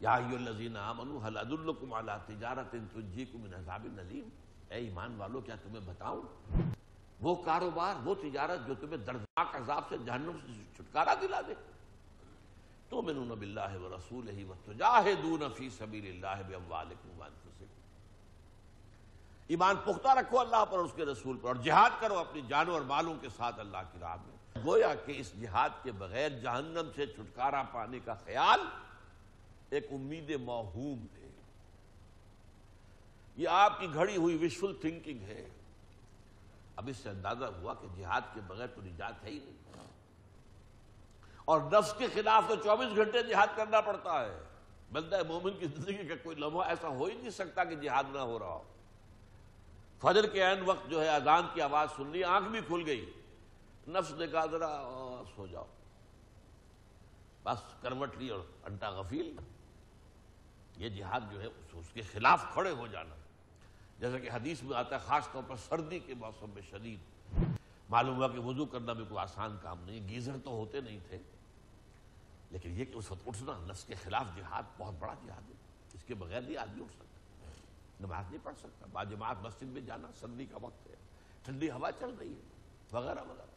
یا ایھا الذین آمنوا هل ادلکم علی تجارۃ تنجیکم من عذاب الیم، اے ایمان والو کیا تمہیں بتاؤں وہ کاروبار، وہ تجارت جو تمہیں دردناک عذاب سے، جہنم سے چھٹکارا دلا دے۔ تؤمنون باللہ ورسولہ وتجاہدون فی سبیل اللہ باموالکم وانفسکم، ایمان پختہ رکھو اللہ پر اور اس کے رسول پر، اور جہاد کرو اپنی جانوں اور مالوں کے ساتھ اللہ کی راہ میں۔ گویا کہ اس جہاد کے بغیر جہنم سے چھٹکارا پانے کا خیال ایک امید موہوم ہے، یہ آپ کی گھڑی ہوئی وشفل تھنکنگ ہے۔ اب اس سے اندازہ ہوا کہ جہاد کے بغیر تو نجات ہے ہی نہیں، اور نفس کے خلاف تو 24 گھنٹے جہاد کرنا پڑتا ہے۔ بندہ مومن کی زندگی کا کوئی لمحہ ایسا ہو ہی نہیں سکتا کہ جہاد نہ ہو رہا ہو۔ فجر کے عین وقت جو ہے اذان کی آواز سن لی، آنکھ بھی کھل گئی، نفس نے کہا ذرا سو جاؤ، بس کروٹ لی اور انٹا غفیل۔ یہ جہاد جو ہے اس کے خلاف کھڑے ہو جانا، جیسا کہ حدیث میں آتا ہے، خاص طور پر سردی کے موسم میں شدید معلوم ہوا کہ وضو کرنا بھی کوئی آسان کام نہیں، گیزر تو ہوتے نہیں تھے، لیکن یہ کہ اس وقت اٹھنا نفس کے خلاف جہاد بہت بڑا جہاد ہے، اس کے بغیر نہیں آدمی اٹھ سکتا، نماز نہیں پڑھ سکتا، باجماعت مسجد میں جانا، سردی کا وقت ہے، ٹھنڈی ہوا چل رہی ہے، وغیرہ وغیرہ۔